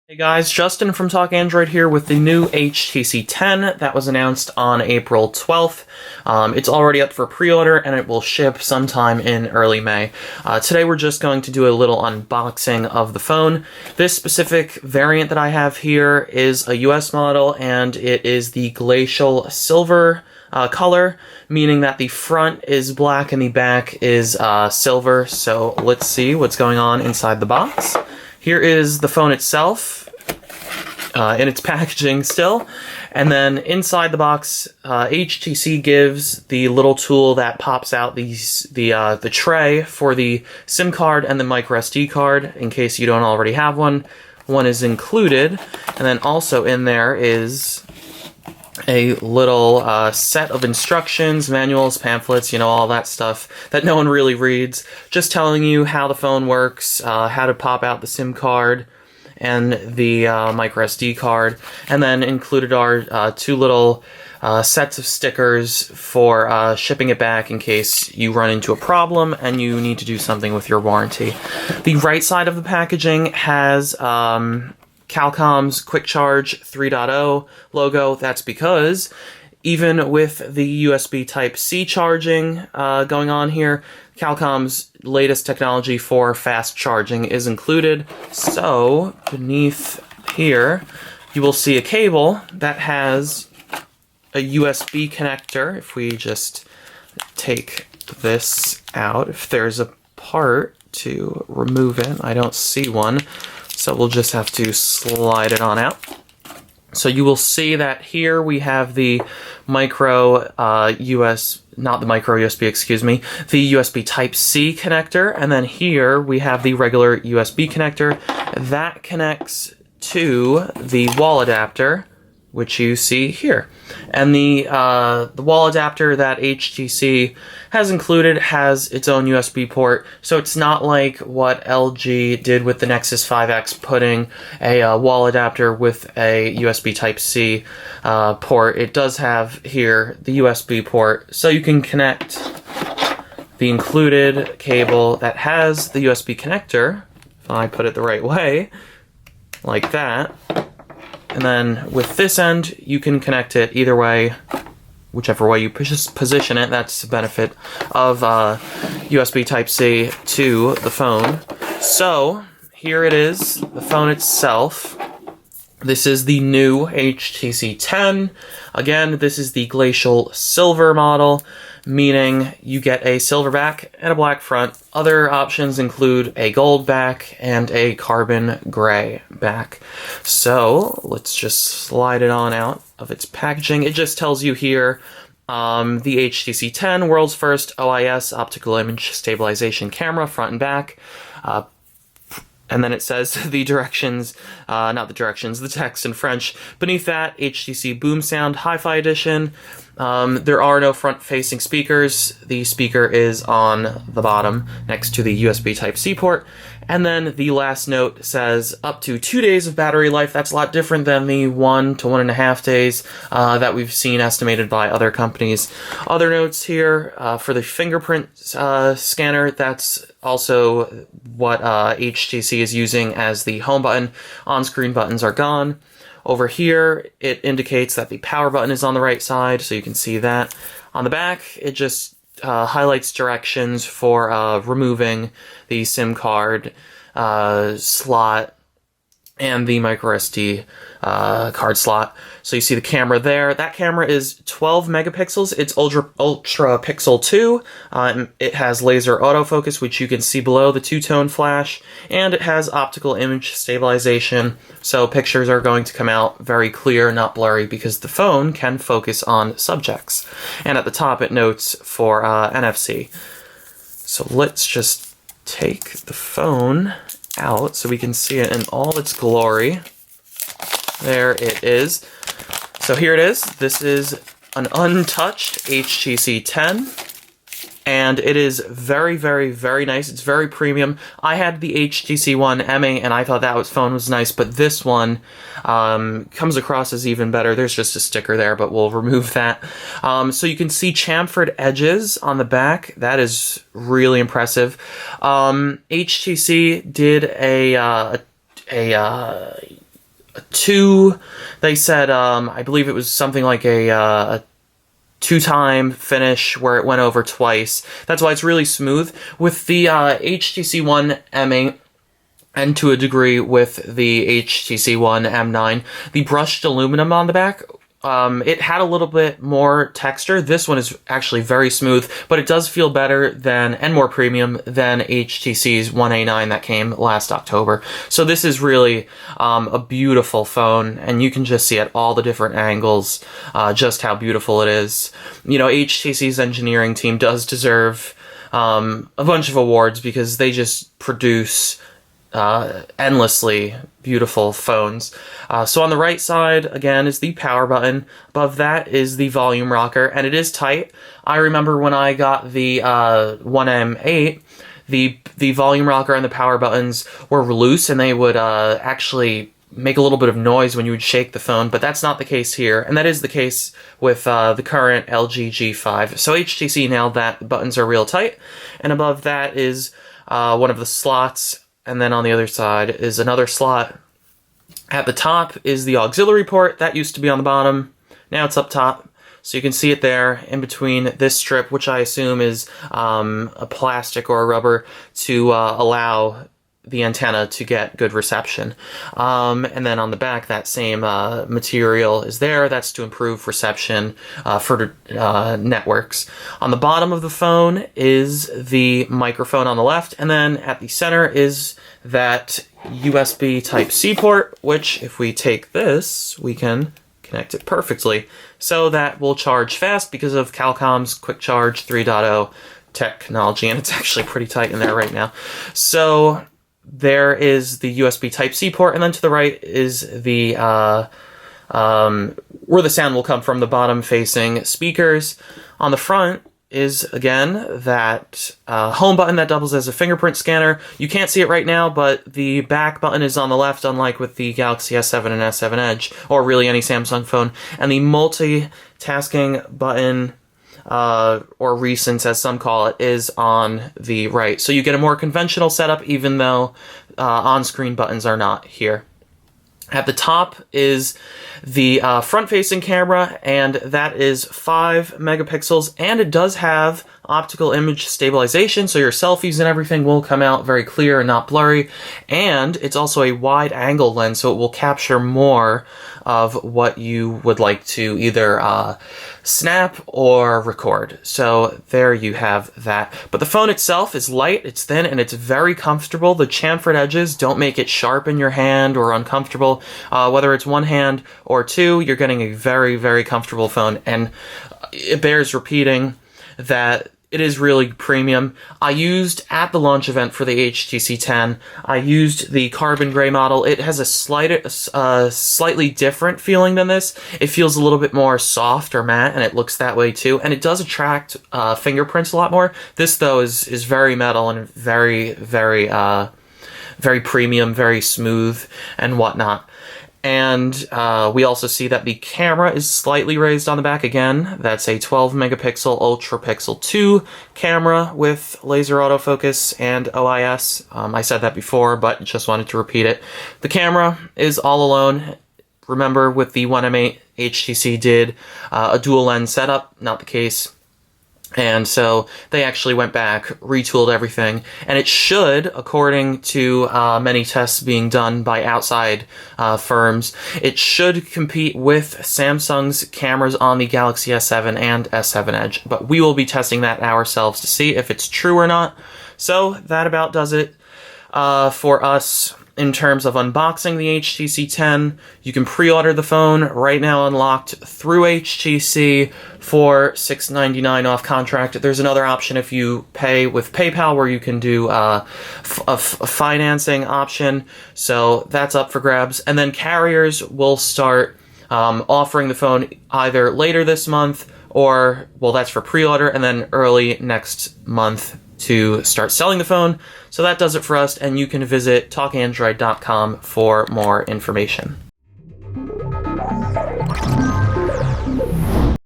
Hey guys, Justin from Talk Android here with the new HTC 10 that was announced on April 12th. It's already up for pre-order and it will ship sometime in early May. Today we're just going to do a little unboxing of the phone. This specific variant that I have here is a US model and it is the glacial silver color, meaning that the front is black and the back is silver. So let's see what's going on inside the box. Here is the phone itself, in its packaging still, and then inside the box, HTC gives the little tool that pops out the tray for the SIM card and the microSD card, in case you don't already have one. One is included, and then also in there is a little set of instructions, manuals, pamphlets, you know, all that stuff that no one really reads, just telling you how the phone works, how to pop out the SIM card and the microSD card, and then included are two little sets of stickers for shipping it back in case you run into a problem and you need to do something with your warranty. The right side of the packaging has Qualcomm's Quick Charge 3.0 logo. That's because even with the USB Type-C charging going on here, Qualcomm's latest technology for fast charging is included. So beneath here, you will see a cable that has a USB connector. If we just take this out, if there's a part to remove it, I don't see one. So we'll just have to slide it on out. So you will see that here we have the micro not the micro USB, excuse me, the USB Type-C connector, and then here we have the regular USB connector that connects to the wall adapter, which you see here. And the wall adapter that HTC has included has its own USB port, so it's not like what LG did with the Nexus 5X, putting a wall adapter with a USB Type-C port. It does have here the USB port, so you can connect the included cable that has the USB connector, if I put it the right way, like that. And then with this end, you can connect it either way, whichever way you position it. That's the benefit of USB Type-C to the phone. So here it is, the phone itself. This is the new HTC 10. Again, this is the glacial silver model, meaning you get a silver back and a black front. Other options include a gold back and a carbon gray back. So let's just slide it on out of its packaging. It just tells you here the HTC 10, world's first OIS, optical image stabilization camera, front and back. And then it says the directions, the text in French. Beneath that, HTC Boom Sound Hi-Fi Edition. There are no front-facing speakers. The speaker is on the bottom next to the USB Type-C port. And then the last note says up to 2 days of battery life. That's a lot different than the 1 to 1.5 days that we've seen estimated by other companies. Other notes here for the fingerprint scanner, that's also what HTC is using as the home button. On-screen buttons are gone. Over here, it indicates that the power button is on the right side, so you can see that. On the back, it just highlights directions for removing the SIM card slot and the microSD card slot. So you see the camera there. That camera is 12 megapixels. It's ultra pixel 2. It has laser autofocus, which you can see below the two-tone flash, and it has optical image stabilization. So pictures are going to come out very clear, not blurry, because the phone can focus on subjects. And at the top, it notes for NFC. So let's just take the phone out so we can see it in all its glory. There it is. So here it is. This is an untouched HTC 10. and it is very, very, very nice. It's very premium. I had the HTC One M8, and I thought that phone was nice, but this one comes across as even better. There's just a sticker there, but we'll remove that. So you can see chamfered edges on the back. That is really impressive. HTC did a two, they said, I believe it was something like a two-time finish where it went over twice. That's why it's really smooth. With the HTC One M8, and to a degree with the HTC One M9, the brushed aluminum on the back, it had a little bit more texture. This one is actually very smooth, but it does feel better than, and more premium than, HTC's One A9 that came last October. So this is really a beautiful phone, and you can just see at all the different angles just how beautiful it is. You know, HTC's engineering team does deserve a bunch of awards because they just produce endlessly beautiful phones. So on the right side, again, is the power button. Above that is the volume rocker, and it is tight. I remember when I got the One M8, the volume rocker and the power buttons were loose, and they would actually make a little bit of noise when you would shake the phone, but that's not the case here, and that is the case with the current LG G5. So HTC nailed that. The buttons are real tight, and above that is one of the slots, and then on the other side is another slot. At the top is the auxiliary port. That used to be on the bottom. Now it's up top. So you can see it there in between this strip, which I assume is a plastic or a rubber to allow the antenna to get good reception. And then on the back, that same material is there. That's to improve reception for networks. On the bottom of the phone is the microphone on the left, and then at the center is that USB Type-C port, which if we take this, we can connect it perfectly. So that will charge fast because of Qualcomm's Quick Charge 3.0 technology, and it's actually pretty tight in there right now. So there is the USB Type-C port, and then to the right is the where the sound will come from, the bottom-facing speakers. On the front is, again, that home button that doubles as a fingerprint scanner. You can't see it right now, but the back button is on the left, unlike with the Galaxy S7 and S7 Edge, or really any Samsung phone. And the multitasking button, or recents as some call it, is on the right. So you get a more conventional setup, even though on-screen buttons are not here. At the top is the front-facing camera, and that is 5 megapixels, and it does have optical image stabilization, so your selfies and everything will come out very clear and not blurry. And it's also a wide-angle lens, so it will capture more of what you would like to either snap or record. So there you have that. But the phone itself is light, it's thin, and it's very comfortable. The chamfered edges don't make it sharp in your hand or uncomfortable. Whether it's one hand or two, you're getting a very, very comfortable phone. And it bears repeating that it is really premium. I used, at the launch event for the HTC 10, I used the carbon gray model. It has a slightly different feeling than this. It feels a little bit more soft or matte, and it looks that way too. And it does attract fingerprints a lot more. This, though, is very metal and very, very, very premium, very smooth, and whatnot. And we also see that the camera is slightly raised on the back again. That's a 12 megapixel Ultra Pixel 2 camera with laser autofocus and OIS. I said that before, but just wanted to repeat it. The camera is all alone. Remember, with the One M8, HTC did a dual lens setup, not the case. And so they actually went back, retooled everything, and it should, according to many tests being done by outside firms, it should compete with Samsung's cameras on the Galaxy S7 and S7 Edge. But we will be testing that ourselves to see if it's true or not. So that about does it for us in terms of unboxing the HTC 10. You can pre-order the phone right now, unlocked through HTC for $6.99 off contract. There's another option if you pay with PayPal where you can do a financing option. So that's up for grabs. And then carriers will start offering the phone either later this month or, well, that's for pre-order, and then early next month to start selling the phone. So that does it for us, and you can visit talkandroid.com for more information.